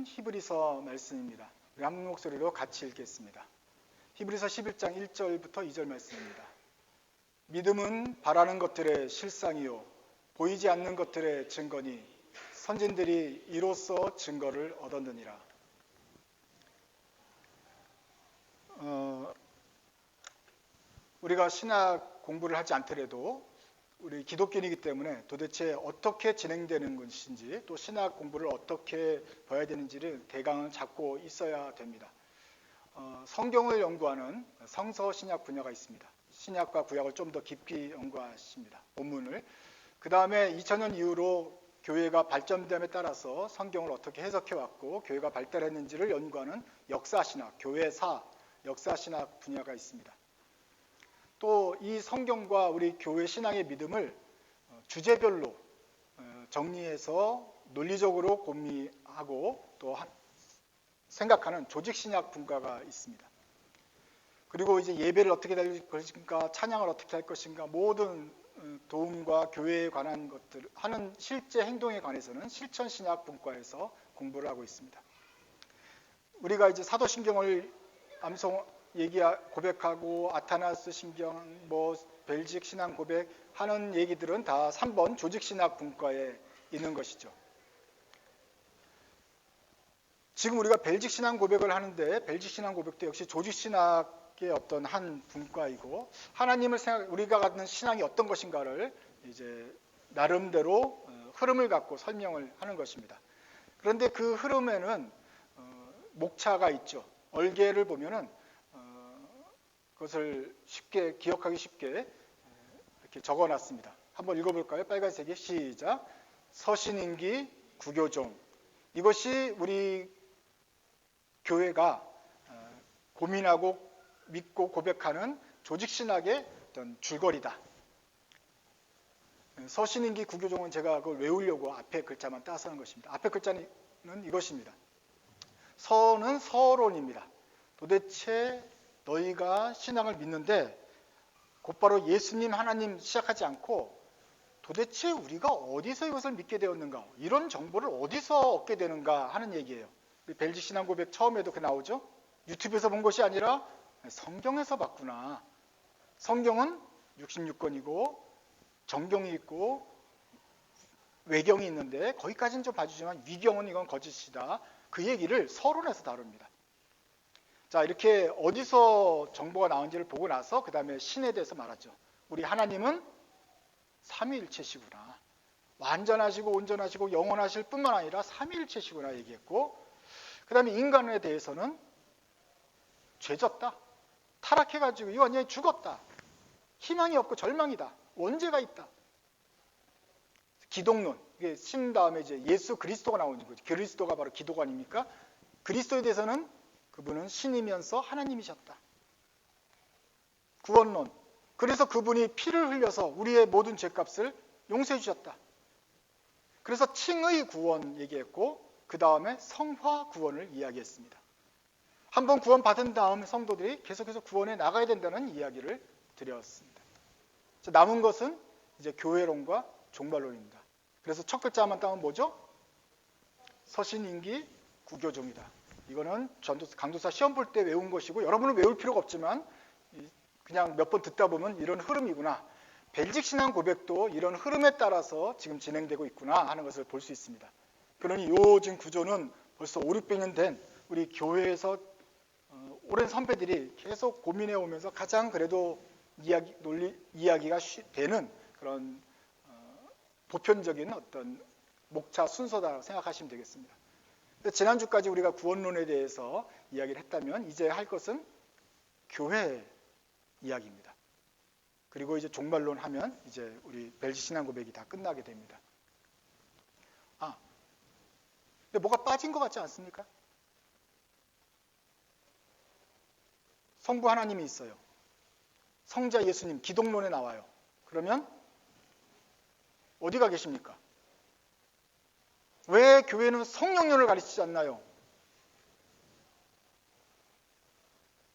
말씀은 히브리서 말씀입니다. 우리 한 목소리로 같이 읽겠습니다. 히브리서 11장 1절부터 2절 말씀입니다. 믿음은 바라는 것들의 실상이요 보이지 않는 것들의 증거니 선진들이 이로써 증거를 얻었느니라. 우리가 신학 공부를 하지 않더라도 우리 기독교인이기 때문에 도대체 어떻게 진행되는 것인지 또 신학 공부를 어떻게 봐야 되는지를 대강을 잡고 있어야 됩니다. 성경을 연구하는 성서신약 분야가 있습니다. 신약과 구약을 좀 더 깊이 연구하십니다. 본문을. 그 다음에 2000년 이후로 교회가 발전됨에 따라서 성경을 어떻게 해석해왔고 교회가 발달했는지를 연구하는 역사신학, 교회사, 역사신학 분야가 있습니다. 또 이 성경과 우리 교회 신앙의 믿음을 주제별로 정리해서 논리적으로 고민하고 또 생각하는 조직신학 분과가 있습니다. 그리고 이제 예배를 어떻게 할 것인가, 찬양을 어떻게 할 것인가, 모든 도움과 교회에 관한 것들 하는 실제 행동에 관해서는 실천신학 분과에서 공부를 하고 있습니다. 우리가 이제 사도신경을 고백하고 아타나스 신경, 벨직 신앙 고백 하는 얘기들은 다 3번 조직신학 분과에 있는 것이죠. 지금 우리가 벨직 신앙 고백을 하는데 벨직 신앙 고백도 역시 조직신학의 어떤 한 분과이고 하나님을 우리가 갖는 신앙이 어떤 것인가를 이제 나름대로 흐름을 갖고 설명을 하는 것입니다. 그런데 그 흐름에는 목차가 있죠. 얼개를 보면은 그것을 쉽게 기억하기 쉽게 이렇게 적어놨습니다. 한번 읽어볼까요? 빨간색이 시작. 서신인기 구교종. 이것이 우리 교회가 고민하고 믿고 고백하는 조직신학의 어떤 줄거리다. 서신인기 구교종은 제가 그걸 외우려고 앞에 글자만 따서 한 것입니다. 앞에 글자는 이것입니다. 서는 서론입니다. 도대체 너희가 신앙을 믿는데 곧바로 예수님 하나님 시작하지 않고 도대체 우리가 어디서 이것을 믿게 되었는가, 이런 정보를 어디서 얻게 되는가 하는 얘기예요. 벨직 신앙 고백 처음에도 그 나오죠. 유튜브에서 본 것이 아니라 성경에서 봤구나. 성경은 66권이고 정경이 있고 외경이 있는데 거기까지는 좀 봐주지만 위경은 이건 거짓이다. 그 얘기를 서론에서 다룹니다. 자, 이렇게 어디서 정보가 나온지를 보고 나서 그 다음에 신에 대해서 말하죠. 우리 하나님은 삼위일체시구나. 완전하시고 온전하시고 영원하실 뿐만 아니라 삼위일체시구나 얘기했고, 그 다음에 인간에 대해서는 죄졌다. 타락해가지고 이 완전히 죽었다. 희망이 없고 절망이다. 원죄가 있다. 기독론. 이게 신 다음에 이제 예수 그리스도가 나오는 거죠. 그리스도가 바로 기도가 아닙니까? 그리스도에 대해서는 그분은 신이면서 하나님이셨다. 구원론. 그래서 그분이 피를 흘려서 우리의 모든 죄값을 용서해 주셨다. 그래서 칭의 구원 얘기했고 그 다음에 성화 구원을 이야기했습니다. 한번 구원 받은 다음 성도들이 계속해서 구원해 나가야 된다는 이야기를 드렸습니다. 남은 것은 이제 교회론과 종말론입니다. 그래서 첫 글자만 따면 뭐죠? 서신인기 구교종이다. 이거는 강도사 시험 볼 때 외운 것이고 여러분은 외울 필요가 없지만 그냥 몇 번 듣다 보면 이런 흐름이구나. 벨직 신앙 고백도 이런 흐름에 따라서 지금 진행되고 있구나 하는 것을 볼 수 있습니다. 그러니 요즘 구조는 벌써 500~600년 된 우리 교회에서 오랜 선배들이 계속 고민해 오면서 가장 그래도 이야기가 되는 그런 보편적인 어떤 목차 순서다 생각하시면 되겠습니다. 지난주까지 우리가 구원론에 대해서 이야기를 했다면 이제 할 것은 교회 이야기입니다. 그리고 이제 종말론 하면 이제 우리 벨직 신앙 고백이 다 끝나게 됩니다. 근데 뭐가 빠진 것 같지 않습니까? 성부 하나님이 있어요. 성자 예수님 기독론에 나와요. 그러면 어디가 계십니까? 왜 교회는 성령론을 가르치지 않나요?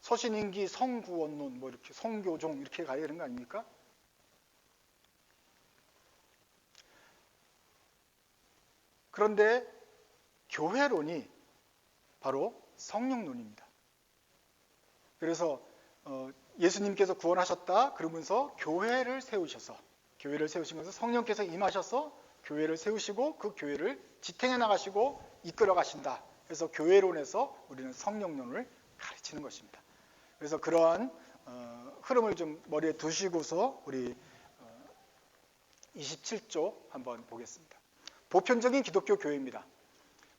서신인기, 성구원론, 이렇게 성교종 이렇게 가야 되는 거 아닙니까? 그런데 교회론이 바로 성령론입니다. 그래서 예수님께서 구원하셨다 그러면서 교회를 세우시면서 성령께서 임하셔서 교회를 세우시고 그 교회를 지탱해 나가시고 이끌어 가신다. 그래서 교회론에서 우리는 성령론을 가르치는 것입니다. 그래서 그러한 흐름을 좀 머리에 두시고서 우리 27조 한번 보겠습니다. 보편적인 기독교 교회입니다.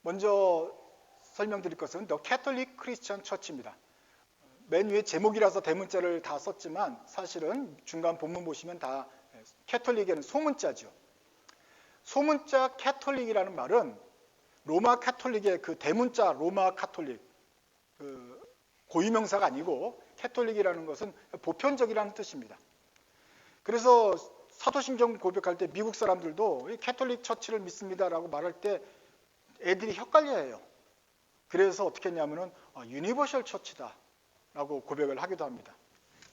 먼저 설명드릴 것은 The Catholic Christian Church입니다. 맨 위에 제목이라서 대문자를 다 썼지만 사실은 중간 본문 보시면 다 캐톨릭에는 소문자죠. 소문자 캐톨릭이라는 말은 로마 캐톨릭의 그 대문자 로마 카톨릭 그 고유명사가 아니고 캐톨릭이라는 것은 보편적이라는 뜻입니다. 그래서 사도신경 고백할 때 미국 사람들도 캐톨릭 처치를 믿습니다라고 말할 때 애들이 헷갈려해요. 그래서 어떻게 했냐면은 유니버셜 처치다 라고 고백을 하기도 합니다.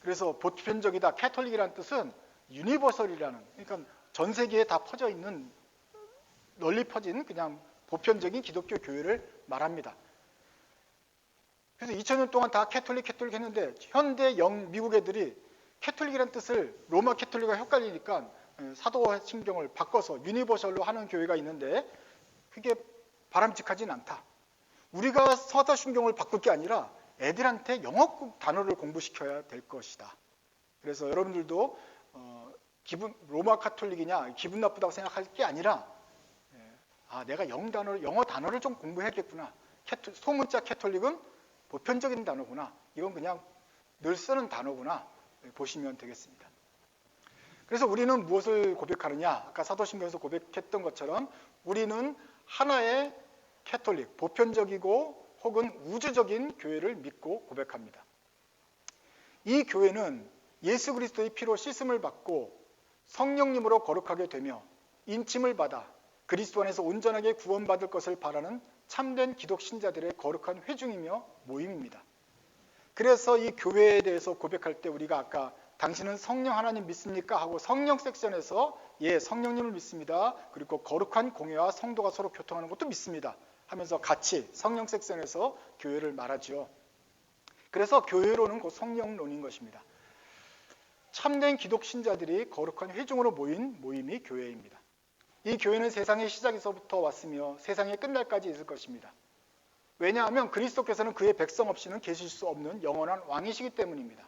그래서 보편적이다 캐톨릭이라는 뜻은 유니버설이라는, 그러니까 전 세계에 다 퍼져 있는 널리 퍼진 그냥 보편적인 기독교 교회를 말합니다. 그래서 2000년 동안 다 캐톨릭 했는데 현대 미국 애들이 캐톨릭이라는 뜻을 로마 캐톨릭과 헷갈리니까 사도신경을 바꿔서 유니버설로 하는 교회가 있는데 그게 바람직하진 않다. 우리가 사도신경을 바꿀 게 아니라 애들한테 영어 단어를 공부시켜야 될 것이다. 그래서 여러분들도 로마 카톨릭이냐 기분 나쁘다고 생각할 게 아니라 내가 영어 단어를 좀 공부해야겠구나. 소문자 캐톨릭은 보편적인 단어구나. 이건 그냥 늘 쓰는 단어구나. 보시면 되겠습니다. 그래서 우리는 무엇을 고백하느냐? 아까 사도신경에서 고백했던 것처럼 우리는 하나의 캐톨릭, 보편적이고 혹은 우주적인 교회를 믿고 고백합니다. 이 교회는 예수 그리스도의 피로 씻음을 받고 성령님으로 거룩하게 되며 인침을 받아 그리스도 안에서 온전하게 구원받을 것을 바라는 참된 기독 신자들의 거룩한 회중이며 모임입니다. 그래서 이 교회에 대해서 고백할 때 우리가 아까 당신은 성령 하나님 믿습니까? 하고 성령 섹션에서 예, 성령님을 믿습니다. 그리고 거룩한 공예와 성도가 서로 교통하는 것도 믿습니다. 하면서 같이 성령 섹션에서 교회를 말하죠. 그래서 교회론은 곧 성령론인 것입니다. 참된 기독 신자들이 거룩한 회중으로 모인 모임이 교회입니다. 이 교회는 세상의 시작에서부터 왔으며 세상의 끝날까지 있을 것입니다. 왜냐하면 그리스도께서는 그의 백성 없이는 계실 수 없는 영원한 왕이시기 때문입니다.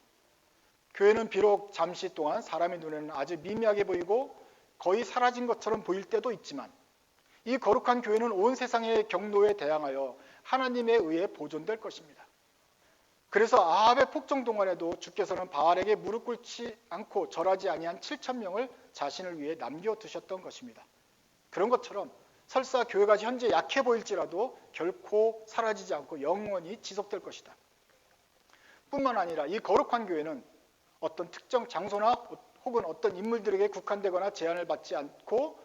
교회는 비록 잠시 동안 사람의 눈에는 아주 미미하게 보이고 거의 사라진 것처럼 보일 때도 있지만 이 거룩한 교회는 온 세상의 경로에 대항하여 하나님에 의해 보존될 것입니다. 그래서 아합의 폭정 동안에도 주께서는 바알에게 무릎 꿇지 않고 절하지 아니한 7,000명을 자신을 위해 남겨두셨던 것입니다. 그런 것처럼 설사 교회가 현재 약해 보일지라도 결코 사라지지 않고 영원히 지속될 것이다. 뿐만 아니라 이 거룩한 교회는 어떤 특정 장소나 혹은 어떤 인물들에게 국한되거나 제한을 받지 않고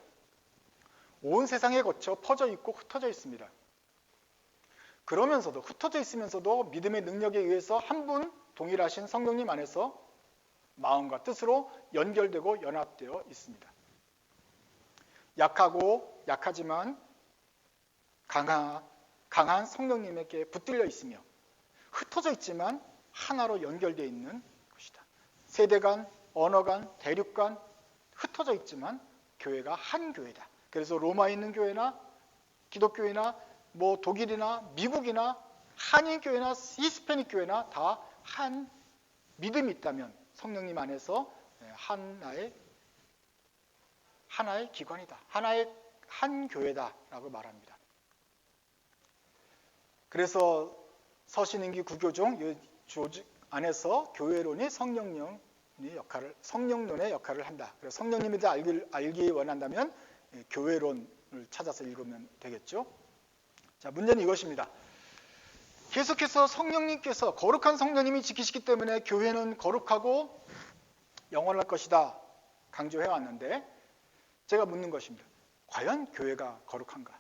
온 세상에 거쳐 퍼져 있고 흩어져 있습니다. 그러면서도 흩어져 있으면서도 믿음의 능력에 의해서 한 분 동일하신 성령님 안에서 마음과 뜻으로 연결되고 연합되어 있습니다. 약하지만 강한 성령님에게 붙들려 있으며 흩어져 있지만 하나로 연결되어 있는 것이다. 세대 간, 언어 간, 대륙 간 흩어져 있지만 교회가 한 교회다. 그래서 로마에 있는 교회나 기독교회나 독일이나 미국이나 한인교회나 히스패닉 교회나 다 한 믿음이 있다면 성령님 안에서 하나의 기관이다. 한 교회다라고 말합니다. 그래서 서신인기 구교종 조직 안에서 교회론이 성령론의 역할을 한다. 그래서 성령님에 대해 알기 원한다면 교회론을 찾아서 읽으면 되겠죠. 자, 문제는 이것입니다. 계속해서 성령님께서 거룩한 성령님이 지키시기 때문에 교회는 거룩하고 영원할 것이다 강조해 왔는데 제가 묻는 것입니다. 과연 교회가 거룩한가?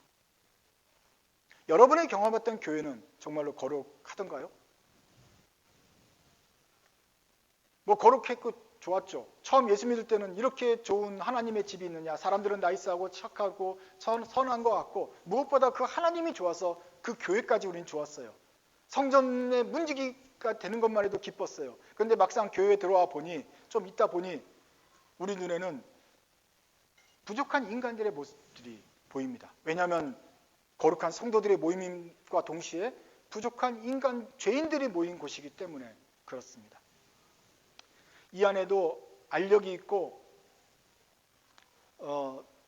여러분의 경험했던 교회는 정말로 거룩하던가요? 거룩했고 좋았죠. 처음 예수 믿을 때는 이렇게 좋은 하나님의 집이 있느냐, 사람들은 나이스하고 착하고 선한 것 같고 무엇보다 그 하나님이 좋아서 그 교회까지 우리는 좋았어요. 성전의 문지기가 되는 것만 해도 기뻤어요. 그런데 막상 교회에 들어와 보니, 좀 있다 보니 우리 눈에는 부족한 인간들의 모습들이 보입니다. 왜냐하면 거룩한 성도들의 모임과 동시에 부족한 인간, 죄인들이 모인 곳이기 때문에 그렇습니다. 이 안에도 알력이 있고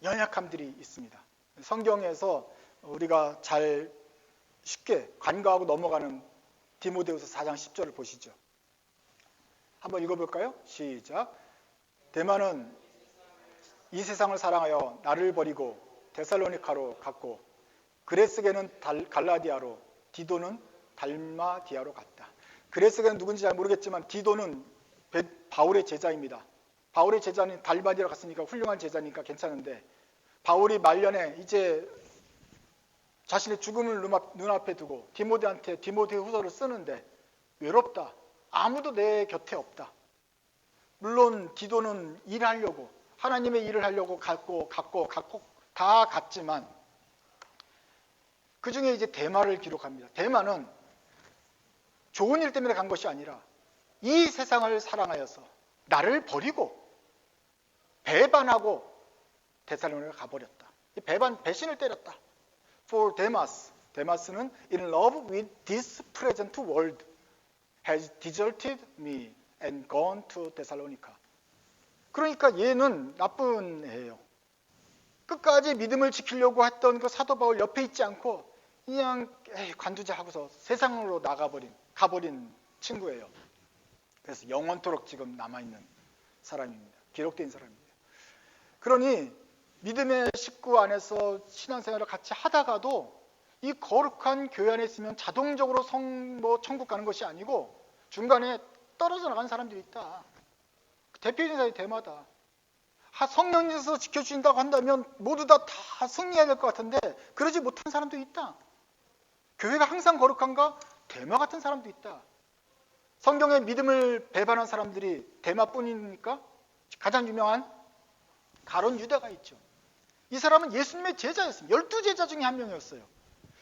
연약함들이 있습니다. 성경에서 우리가 잘 쉽게 간과하고 넘어가는 디모데후서 4장 10절을 보시죠. 한번 읽어볼까요? 시작. 데마는 이 세상을 사랑하여 나를 버리고 데살로니카로 갔고 그레스게는 갈라디아로 디도는 달마디아로 갔다. 그레스게는 누군지 잘 모르겠지만 디도는 바울의 제자입니다. 바울의 제자는 달마디아로 갔으니까 훌륭한 제자니까 괜찮은데 바울이 말년에 이제 자신의 죽음을 눈앞에 두고 디모데한테 디모데후서를 쓰는데 외롭다. 아무도 내 곁에 없다. 물론 디도는 일하려고 하나님의 일을 하려고 갔고 다 갔지만 그 중에 이제 데마를 기록합니다. 데마는 좋은 일 때문에 간 것이 아니라 이 세상을 사랑하여서 나를 버리고 배반하고 데살로니가 가버렸다. 배신을 때렸다. For Demas, 데마스는 in love with this present world has deserted me and gone to Thessalonica. 그러니까 얘는 나쁜 애예요. 끝까지 믿음을 지키려고 했던 그 사도 바울 옆에 있지 않고 그냥 관두자 하고서 세상으로 가버린 친구예요. 그래서 영원토록 지금 남아있는 사람입니다. 기록된 사람입니다. 그러니 믿음의 식구 안에서 신앙생활을 같이 하다가도 이 거룩한 교회 안에 있으면 자동적으로 천국 가는 것이 아니고 중간에 떨어져 나간 사람들이 있다. 대표적인 사람이 데마다. 성령님께서 지켜주신다고 한다면 모두 다 승리해야 될 것 같은데 그러지 못한 사람도 있다. 교회가 항상 거룩한가? 데마 같은 사람도 있다. 성경의 믿음을 배반한 사람들이 데마뿐이니까 가장 유명한 가룟 유다가 있죠. 이 사람은 예수님의 제자였어요. 12제자 중에 한 명이었어요.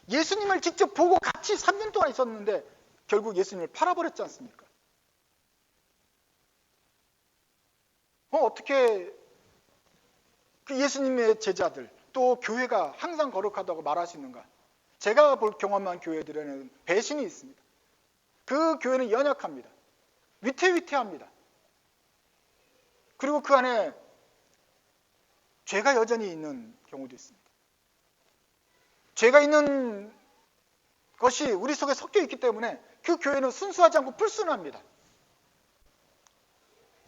예수님을 직접 보고 같이 3년 동안 있었는데 결국 예수님을 팔아버렸지 않습니까? 어떻게 그 예수님의 제자들 또 교회가 항상 거룩하다고 말할 수 있는가? 제가 경험한 교회들에는 배신이 있습니다. 그 교회는 연약합니다. 위태위태합니다. 그리고 그 안에 죄가 여전히 있는 경우도 있습니다. 죄가 있는 것이 우리 속에 섞여 있기 때문에 그 교회는 순수하지 않고 불순합니다.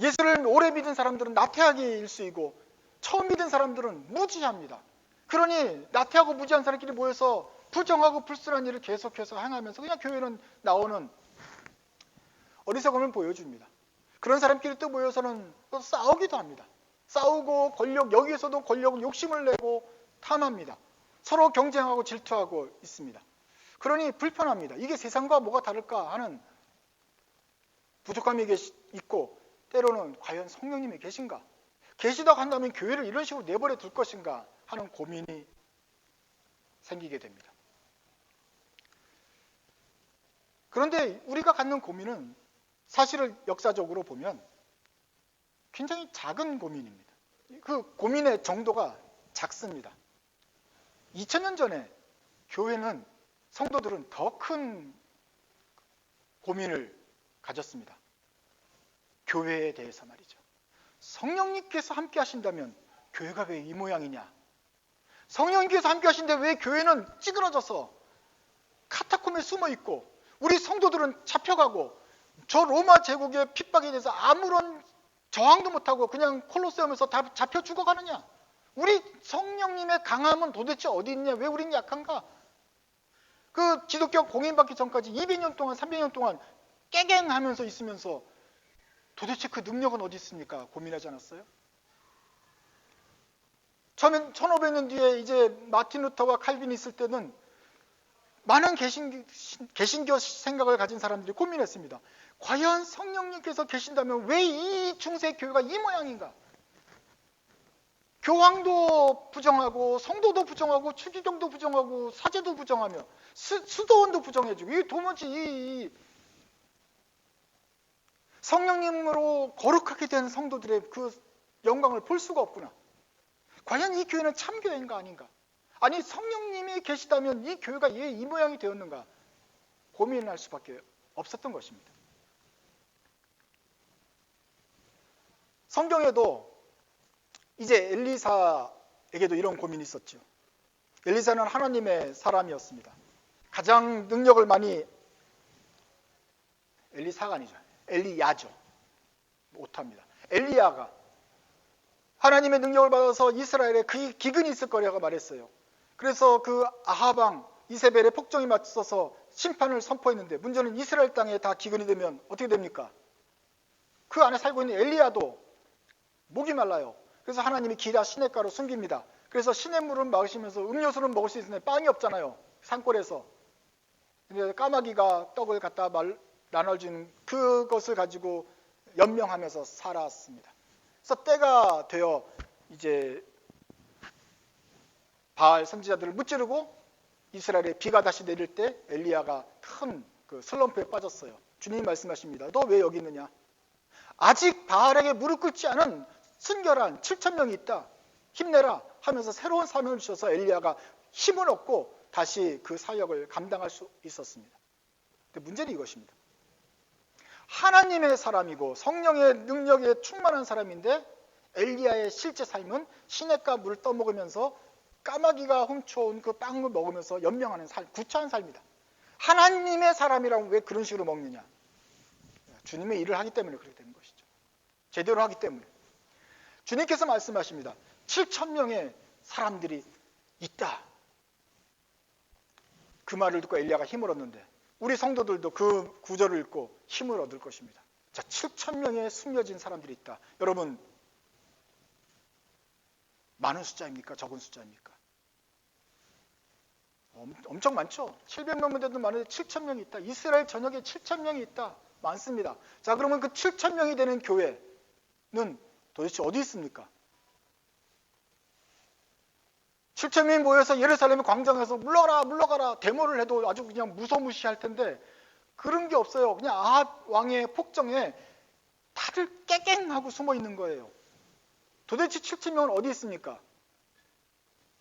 예수를 오래 믿은 사람들은 나태하게 일수이고 처음 믿은 사람들은 무지합니다. 그러니 나태하고 무지한 사람끼리 모여서 부정하고 불순한 일을 계속해서 행하면서 그냥 교회는 나오는 어리석음을 보여줍니다. 그런 사람끼리 또 모여서는 또 싸우기도 합니다. 싸우고 여기에서도 권력을 욕심을 내고 탐합니다. 서로 경쟁하고 질투하고 있습니다. 그러니 불편합니다. 이게 세상과 뭐가 다를까 하는 부족함이 있고 때로는 과연 성령님이 계신가? 계시다고 한다면 교회를 이런 식으로 내버려 둘 것인가 하는 고민이 생기게 됩니다. 그런데 우리가 갖는 고민은 사실을 역사적으로 보면 굉장히 작은 고민입니다. 그 고민의 정도가 작습니다. 2000년 전에 교회는 성도들은 더 큰 고민을 가졌습니다. 교회에 대해서 말이죠. 성령님께서 함께 하신다면 교회가 왜 이 모양이냐? 성령님께서 함께 하신데 왜 교회는 찌그러져서 카타콤에 숨어 있고 우리 성도들은 잡혀가고 저 로마 제국의 핍박에 대해서 아무런 저항도 못하고 그냥 콜로세움에서 다 잡혀 죽어가느냐? 우리 성령님의 강함은 도대체 어디 있냐? 왜 우린 약한가? 그 기독교 공인받기 전까지 200년 동안 300년 동안 깨갱하면서 있으면서 도대체 그 능력은 어디 있습니까? 고민하지 않았어요? 처음엔 1500년 뒤에 이제 마틴 루터와 칼빈이 있을 때는 많은 개신교 생각을 가진 사람들이 고민했습니다. 과연 성령님께서 계신다면 왜 이 중세 교회가 이 모양인가? 교황도 부정하고 성도도 부정하고 추기경도 부정하고 사제도 부정하며 수도원도 부정해주고 이 도무지 이 성령님으로 거룩하게 된 성도들의 그 영광을 볼 수가 없구나. 과연 이 교회는 참교회인가 아닌가? 아니 성령님이 계시다면 이 교회가 왜 이 모양이 되었는가? 고민할 수밖에 없었던 것입니다. 성경에도 이제 엘리사에게도 이런 고민이 있었죠. 엘리사는 하나님의 사람이었습니다. 가장 능력을 많이 엘리사가 아니죠. 엘리야죠. 오타입니다. 엘리야가 하나님의 능력을 받아서 이스라엘에 그 기근이 있을 거라고 말했어요. 그래서 그 아하방 이세벨의 폭정에 맞서서 심판을 선포했는데 문제는 이스라엘 땅에 다 기근이 되면 어떻게 됩니까? 그 안에 살고 있는 엘리야도 목이 말라요. 그래서 하나님이 기라 시냇가로 숨깁니다. 그래서 시냇물은 마시면서 음료수는 먹을 수 있는데 빵이 없잖아요. 산골에서. 근데 까마귀가 떡을 갖다 나눠주는 그것을 가지고 연명하면서 살았습니다. 그래서 때가 되어 이제 바알 선지자들을 무찌르고 이스라엘에 비가 다시 내릴 때 엘리야가 큰 그 슬럼프에 빠졌어요. 주님이 말씀하십니다. 너 왜 여기 있느냐? 아직 바알에게 무릎 꿇지 않은 순결한 7,000명이 있다. 힘내라 하면서 새로운 사명을 주셔서 엘리야가 힘을 얻고 다시 그 사역을 감당할 수 있었습니다. 근데 문제는 이것입니다. 하나님의 사람이고 성령의 능력에 충만한 사람인데 엘리야의 실제 삶은 시냇가 물을 떠먹으면서 까마귀가 훔쳐온 그 빵을 먹으면서 연명하는 삶, 구차한 삶이다. 하나님의 사람이라면 왜 그런 식으로 먹느냐? 주님의 일을 하기 때문에 그렇게 되는 것이죠. 제대로 하기 때문에. 주님께서 말씀하십니다. 7,000명의 사람들이 있다. 그 말을 듣고 엘리야가 힘을 얻는데 우리 성도들도 그 구절을 읽고 힘을 얻을 것입니다. 자, 7,000명의 숨겨진 사람들이 있다. 여러분, 많은 숫자입니까? 적은 숫자입니까? 엄청 많죠. 700명만 돼도 많은데 7,000명이 있다. 이스라엘 전역에 7,000명이 있다. 많습니다. 자, 그러면 그 7,000명이 되는 교회는 도대체 어디 있습니까? 7,000명이 모여서 예루살렘 광장에서 물러가라 데모를 해도 아주 그냥 무소무시할 텐데 그런 게 없어요. 그냥 아합 왕의 폭정에 다들 깨갱하고 숨어 있는 거예요. 도대체 7,000명은 어디 있습니까?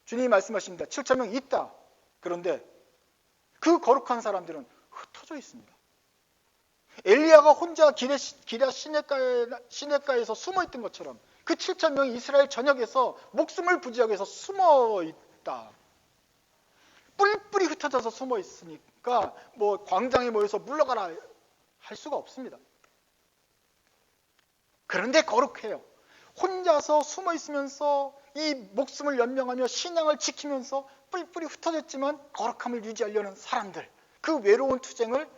주님이 말씀하십니다. 7,000명 있다. 그런데 그 거룩한 사람들은 흩어져 있습니다. 엘리야가 혼자 기라 시냇가에서 숨어 있던 것처럼 그 7,000명이 이스라엘 전역에서 목숨을 부지하기 위해서 숨어 있다. 뿔뿔이 흩어져서 숨어 있으니까 뭐 광장에 모여서 물러가라 할 수가 없습니다. 그런데 거룩해요. 혼자서 숨어 있으면서 이 목숨을 연명하며 신앙을 지키면서 뿔뿔이 흩어졌지만 거룩함을 유지하려는 사람들, 그 외로운 투쟁을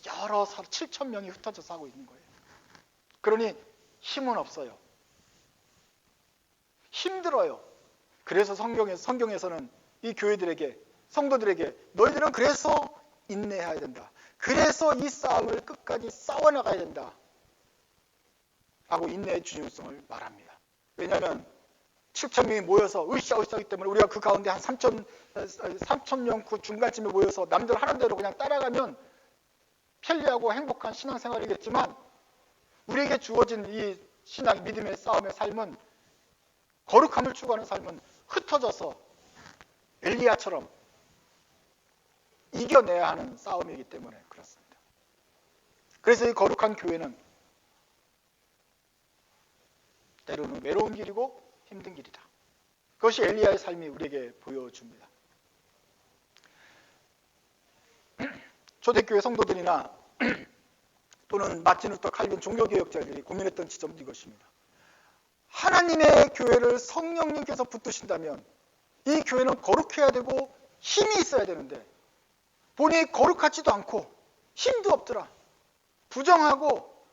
여러 7,000명이 흩어져서 하고 있는 거예요. 그러니 힘은 없어요. 힘들어요. 그래서 성경에서는 이 교회들에게, 성도들에게 너희들은 그래서 인내해야 된다. 그래서 이 싸움을 끝까지 싸워나가야 된다. 하고 인내의 중요성을 말합니다. 왜냐하면 7,000명이 모여서 으쌰으쌰하기 때문에 우리가 그 가운데 한 3,000명 그 중간쯤에 모여서 남들 하는 대로 그냥 따라가면 편리하고 행복한 신앙생활이겠지만 우리에게 주어진 이 신앙, 믿음의 싸움의 삶은 거룩함을 추구하는 삶은 흩어져서 엘리야처럼 이겨내야 하는 싸움이기 때문에 그렇습니다. 그래서 이 거룩한 교회는 때로는 외로운 길이고 힘든 길이다. 그것이 엘리야의 삶이 우리에게 보여줍니다. 초대교회 성도들이나 또는 마틴 루터 칼빈 종교개혁자들이 고민했던 지점도 이것입니다. 하나님의 교회를 성령님께서 붙드신다면 이 교회는 거룩해야 되고 힘이 있어야 되는데 보니 거룩하지도 않고 힘도 없더라. 부정하고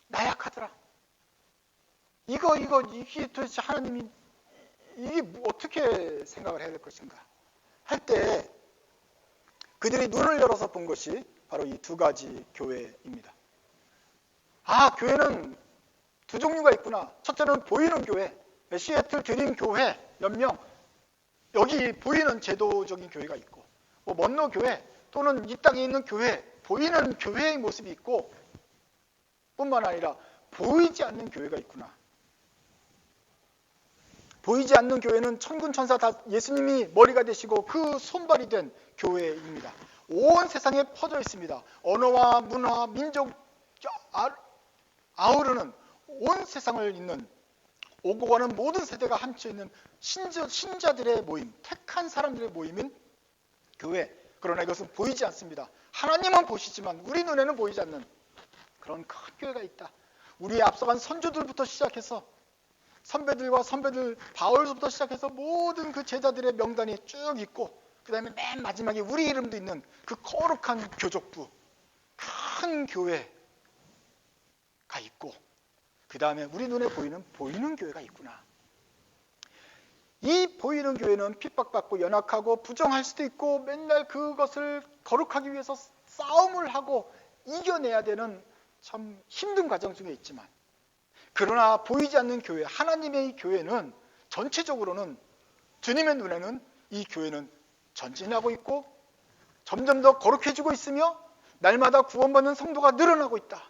나약하더라. 이게 도대체 하나님이 이게 어떻게 생각을 해야 될 것인가 할 때 그들이 눈을 열어서 본 것이 바로 이 두 가지 교회입니다. 아, 교회는 두 종류가 있구나. 첫째는 보이는 교회, 시애틀 드림 교회 연명, 여기 보이는 제도적인 교회가 있고, 먼로 교회 또는 이 땅에 있는 교회, 보이는 교회의 모습이 있고, 뿐만 아니라 보이지 않는 교회가 있구나. 보이지 않는 교회는 천군 천사 다 예수님이 머리가 되시고 그 손발이 된 교회입니다. 온 세상에 퍼져 있습니다. 언어와 문화, 민족 아우르는 온 세상을 잇는, 오고 가는 모든 세대가 함께 있는 신자들의 모임, 택한 사람들의 모임인 교회. 그러나 이것은 보이지 않습니다. 하나님은 보시지만 우리 눈에는 보이지 않는 그런 큰 교회가 있다. 우리의 앞서간 선조들부터 시작해서 선배들과 선배들 바울부터 시작해서 모든 그 제자들의 명단이 쭉 있고, 그 다음에 맨 마지막에 우리 이름도 있는 그 거룩한 교족부, 큰 교회가 있고, 그 다음에 우리 눈에 보이는 교회가 있구나. 이 보이는 교회는 핍박받고 연약하고 부정할 수도 있고, 맨날 그것을 거룩하기 위해서 싸움을 하고 이겨내야 되는 참 힘든 과정 중에 있지만, 그러나 보이지 않는 교회, 하나님의 이 교회는 전체적으로는 주님의 눈에는 이 교회는 전진하고 있고 점점 더 거룩해지고 있으며 날마다 구원받는 성도가 늘어나고 있다.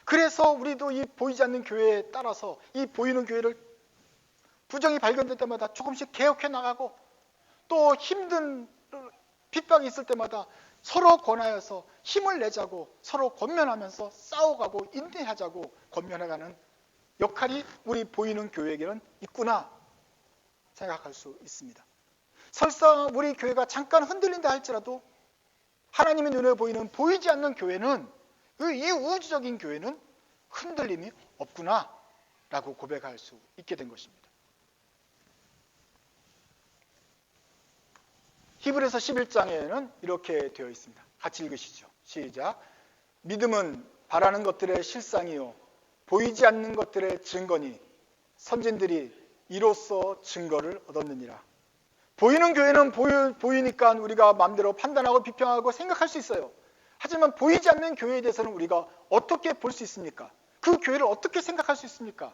그래서 우리도 이 보이지 않는 교회에 따라서 이 보이는 교회를 부정이 발견될 때마다 조금씩 개혁해 나가고, 또 힘든 핍박이 있을 때마다 서로 권하여서 힘을 내자고, 서로 권면하면서 싸워가고 인내하자고 권면해가는 역할이 우리 보이는 교회에게는 있구나 생각할 수 있습니다. 설사 우리 교회가 잠깐 흔들린다 할지라도 하나님의 눈에 보이는 보이지 않는 교회는, 이 우주적인 교회는 흔들림이 없구나 라고 고백할 수 있게 된 것입니다. 히브리서 11장에는 이렇게 되어 있습니다. 같이 읽으시죠. 시작. 믿음은 바라는 것들의 실상이요 보이지 않는 것들의 증거니 선진들이 이로써 증거를 얻었느니라. 보이는 교회는 보이니까 우리가 마음대로 판단하고 비평하고 생각할 수 있어요. 하지만 보이지 않는 교회에 대해서는 우리가 어떻게 볼 수 있습니까? 그 교회를 어떻게 생각할 수 있습니까?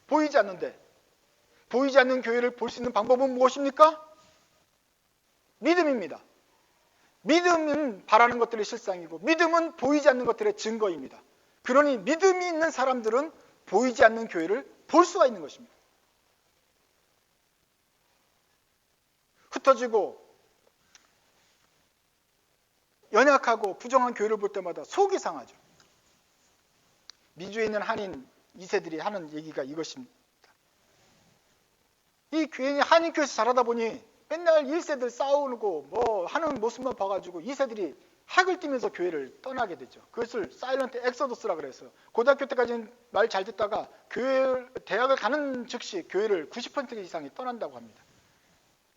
보이지 않는데. 보이지 않는 교회를 볼 수 있는 방법은 무엇입니까? 믿음입니다. 믿음은 바라는 것들의 실상이고 믿음은 보이지 않는 것들의 증거입니다. 그러니 믿음이 있는 사람들은 보이지 않는 교회를 볼 수가 있는 것입니다. 흩어지고 연약하고 부정한 교회를 볼 때마다 속이 상하죠. 미주에 있는 한인 2세들이 하는 얘기가 이것입니다. 이 교인이 한인교회에서 자라다 보니 맨날 1세들 싸우고 뭐 하는 모습만 봐가지고 2세들이 학을 띠면서 교회를 떠나게 되죠. 그것을 사일런트 엑소더스라 그랬어요. 고등학교 때까지는 말 잘 듣다가 대학을 가는 즉시 교회를 90% 이상이 떠난다고 합니다.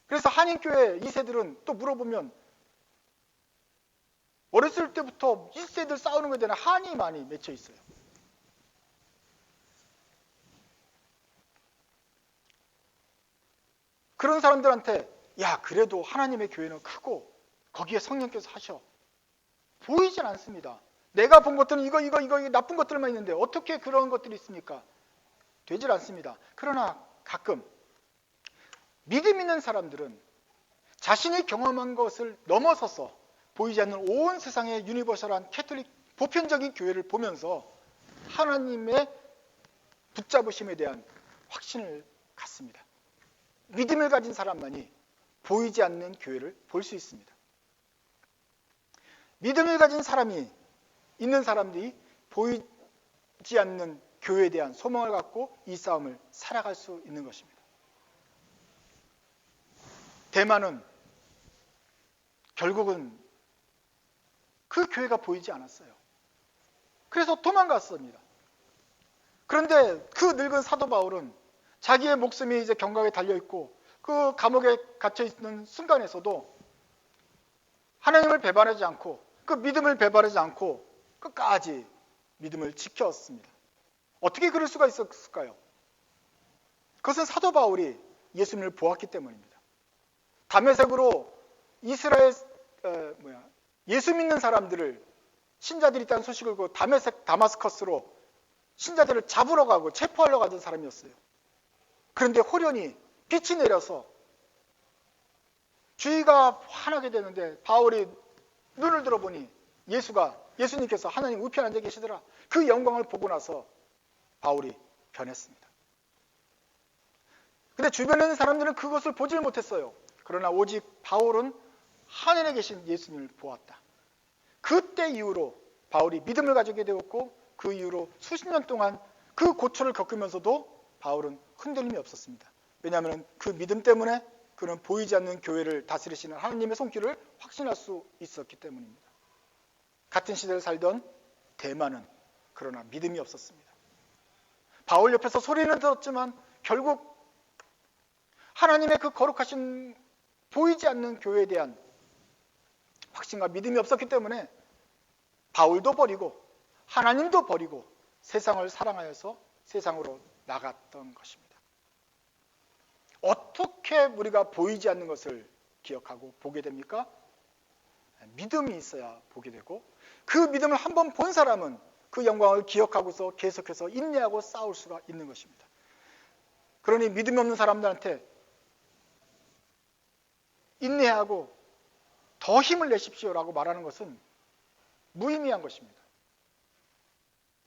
그래서 한인교회 2세들은 또 물어보면 어렸을 때부터 1세들 싸우는 것에 대한 한이 많이 맺혀 있어요. 그런 사람들한테 야 그래도 하나님의 교회는 크고 거기에 성령께서 하셔. 보이진 않습니다. 내가 본 것들은 이거 나쁜 것들만 있는데 어떻게 그런 것들이 있습니까? 되질 않습니다. 그러나 가끔 믿음 있는 사람들은 자신이 경험한 것을 넘어서서 보이지 않는 온 세상의 유니버설한 캐톨릭 보편적인 교회를 보면서 하나님의 붙잡으심에 대한 확신을 갖습니다. 믿음을 가진 사람만이 보이지 않는 교회를 볼 수 있습니다. 믿음을 가진 사람이 있는 사람들이 보이지 않는 교회에 대한 소망을 갖고 이 싸움을 살아갈 수 있는 것입니다. 대만은 결국은 그 교회가 보이지 않았어요. 그래서 도망갔습니다. 그런데 그 늙은 사도 바울은 자기의 목숨이 이제 경각에 달려있고 그 감옥에 갇혀있는 순간에서도 하나님을 배반하지 않고 그 믿음을 배반하지 않고 끝까지 믿음을 지켰습니다. 어떻게 그럴 수가 있었을까요? 그것은 사도 바울이 예수님을 보았기 때문입니다. 다메섹으로 이스라엘 예수 믿는 사람들을 신자들이 있다는 소식을 그 다메섹 다마스커스로 신자들을 잡으러 가고 체포하러 가던 사람이었어요. 그런데 호련히 빛이 내려서 주의가 환하게 되는데 바울이 눈을 들어보니 예수님께서 하나님 우편 앉아 계시더라. 그 영광을 보고 나서 바울이 변했습니다. 근데 주변에 있는 사람들은 그것을 보질 못했어요. 그러나 오직 바울은 하늘에 계신 예수님을 보았다. 그때 이후로 바울이 믿음을 가지게 되었고 그 이후로 수십 년 동안 그 고초를 겪으면서도 바울은 흔들림이 없었습니다. 왜냐하면 그 믿음 때문에 그는 보이지 않는 교회를 다스리시는 하나님의 손길을 확신할 수 있었기 때문입니다. 같은 시대를 살던 대만은 그러나 믿음이 없었습니다. 바울 옆에서 소리는 들었지만 결국 하나님의 그 거룩하신 보이지 않는 교회에 대한 확신과 믿음이 없었기 때문에 바울도 버리고 하나님도 버리고 세상을 사랑하여서 세상으로 나갔던 것입니다. 어떻게 우리가 보이지 않는 것을 기억하고 보게 됩니까? 믿음이 있어야 보게 되고 그 믿음을 한번 본 사람은 그 영광을 기억하고서 계속해서 인내하고 싸울 수가 있는 것입니다. 그러니 믿음이 없는 사람들한테 인내하고 더 힘을 내십시오라고 말하는 것은 무의미한 것입니다.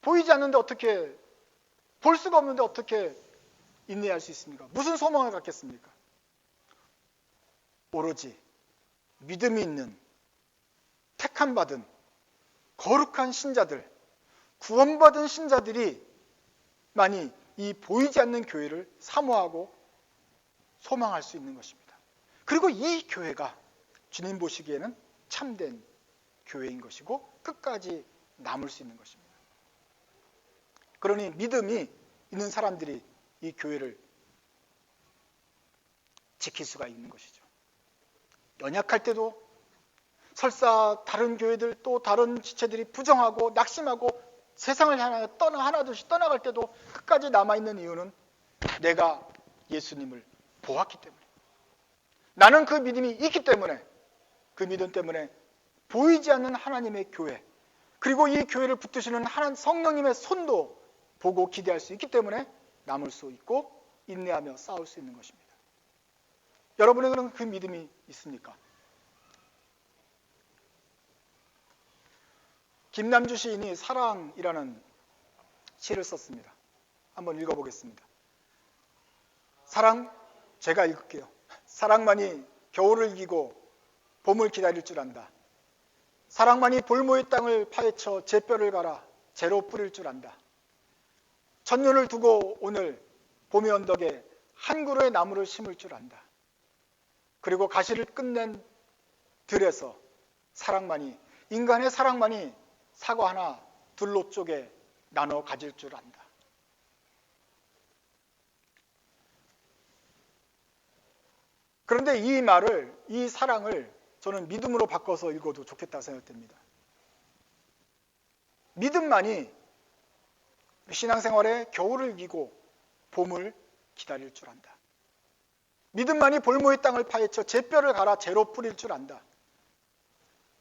보이지 않는데 어떻게, 볼 수가 없는데 어떻게 인내할 수 있습니까? 무슨 소망을 갖겠습니까? 오로지 믿음이 있는 택함받은 거룩한 신자들, 구원받은 신자들이 만이 이 보이지 않는 교회를 사모하고 소망할 수 있는 것입니다. 그리고 이 교회가 주님 보시기에는 참된 교회인 것이고 끝까지 남을 수 있는 것입니다. 그러니 믿음이 있는 사람들이 이 교회를 지킬 수가 있는 것이죠. 연약할 때도 설사 다른 교회들 또 다른 지체들이 부정하고 낙심하고 세상을 향하여 하나둘씩 떠나갈 때도 끝까지 남아있는 이유는 내가 예수님을 보았기 때문에, 나는 그 믿음이 있기 때문에, 그 믿음 때문에 보이지 않는 하나님의 교회, 그리고 이 교회를 붙드시는 성령님의 손도 보고 기대할 수 있기 때문에 남을 수 있고 인내하며 싸울 수 있는 것입니다. 여러분에게는 그 믿음이 있습니까? 김남주 시인이 사랑이라는 시를 썼습니다. 한번 읽어보겠습니다. 제가 읽을게요. 사랑만이 겨울을 이기고 봄을 기다릴 줄 안다. 사랑만이 볼모의 땅을 파헤쳐 제뼈를 갈아 재로 뿌릴 줄 안다. 천년을 두고 오늘 봄의 언덕에 한 그루의 나무를 심을 줄 안다. 그리고 가시를 끝낸 들에서 인간의 사랑만이 사과 하나 둘로 쪼개 나눠 가질 줄 안다. 그런데 이 사랑을 저는 믿음으로 바꿔서 읽어도 좋겠다 생각됩니다. 믿음만이 신앙생활에 겨울을 이기고 봄을 기다릴 줄 안다. 믿음만이 볼모의 땅을 파헤쳐 제뼈를 갈아 재로 뿌릴 줄 안다.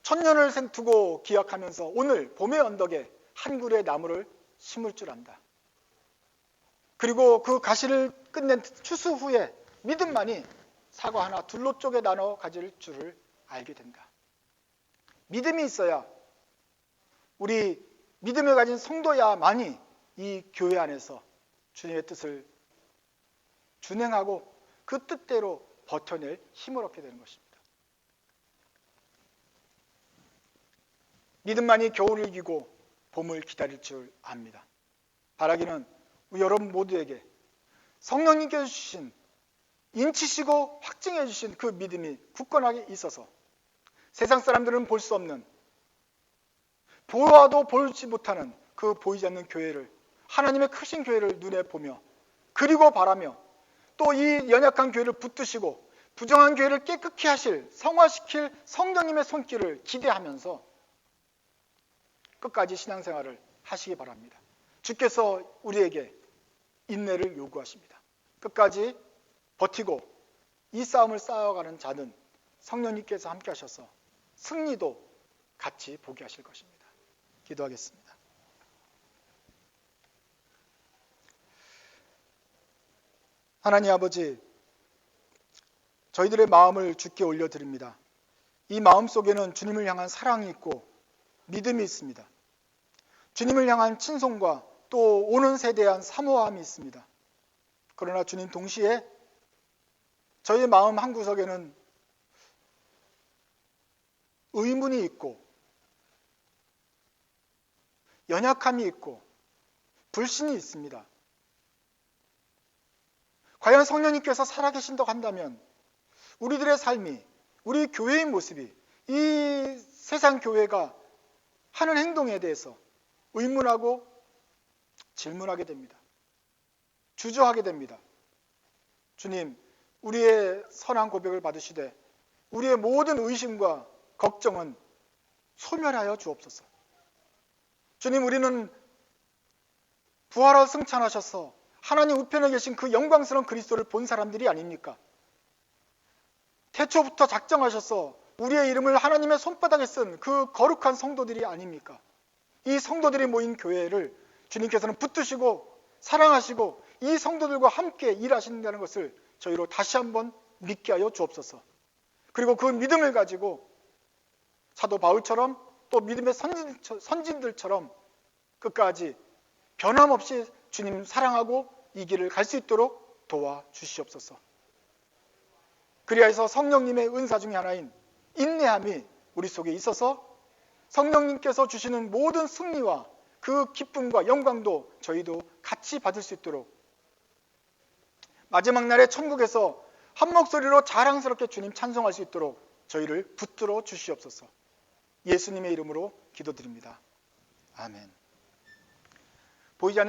천년을 두고 기약하면서 오늘 봄의 언덕에 한 그루의 나무를 심을 줄 안다. 그리고 그 가시를 끝낸 추수 후에 믿음만이 사과 하나 둘로 쪼개 나눠 가질 줄을 알게 된다. 믿음이 있어야, 우리 믿음을 가진 성도야만이 이 교회 안에서 주님의 뜻을 준행하고 그 뜻대로 버텨낼 힘을 얻게 되는 것입니다. 믿음만이 겨울을 이기고 봄을 기다릴 줄 압니다. 바라기는 여러분 모두에게 성령님께서 주신, 인치시고 확증해 주신 그 믿음이 굳건하게 있어서 세상 사람들은 볼 수 없는, 보아도 보지 못하는 그 보이지 않는 교회를, 하나님의 크신 교회를 눈에 보며 그리고 바라며 또 이 연약한 교회를 붙드시고 부정한 교회를 깨끗게 하실, 성화시킬 성령님의 손길을 기대하면서 끝까지 신앙생활을 하시기 바랍니다. 주께서 우리에게 인내를 요구하십니다. 끝까지 버티고 이 싸움을 쌓아가는 자는 성령님께서 함께 하셔서 승리도 같이 보게 하실 것입니다. 기도하겠습니다. 하나님 아버지, 저희들의 마음을 주께 올려드립니다. 이 마음 속에는 주님을 향한 사랑이 있고 믿음이 있습니다. 주님을 향한 친송과 또 오는 세대에 대한 사모함이 있습니다. 그러나 주님, 동시에 저희의 마음 한구석에는 의문이 있고 연약함이 있고 불신이 있습니다. 과연 성령님께서 살아계신다고 한다면 우리들의 삶이, 우리 교회의 모습이 이 세상 교회가 하는 행동에 대해서 의문하고 질문하게 됩니다. 주저하게 됩니다. 주님, 우리의 선한 고백을 받으시되 우리의 모든 의심과 걱정은 소멸하여 주옵소서. 주님, 우리는 부활하여 승천하셔서 하나님 우편에 계신 그 영광스러운 그리스도를 본 사람들이 아닙니까? 태초부터 작정하셔서 우리의 이름을 하나님의 손바닥에 쓴 그 거룩한 성도들이 아닙니까? 이 성도들이 모인 교회를 주님께서는 붙드시고 사랑하시고 이 성도들과 함께 일하신다는 것을 저희로 다시 한번 믿게 하여 주옵소서. 그리고 그 믿음을 가지고 사도 바울처럼 또 믿음의 선진들처럼 끝까지 변함없이 주님 사랑하고 이 길을 갈 수 있도록 도와주시옵소서. 그리하여서 성령님의 은사 중에 하나인 인내함이 우리 속에 있어서 성령님께서 주시는 모든 승리와 그 기쁨과 영광도 저희도 같이 받을 수 있도록 마지막 날에 천국에서 한 목소리로 자랑스럽게 주님 찬송할 수 있도록 저희를 붙들어 주시옵소서. 예수님의 이름으로 기도드립니다. 아멘. 보이지 않는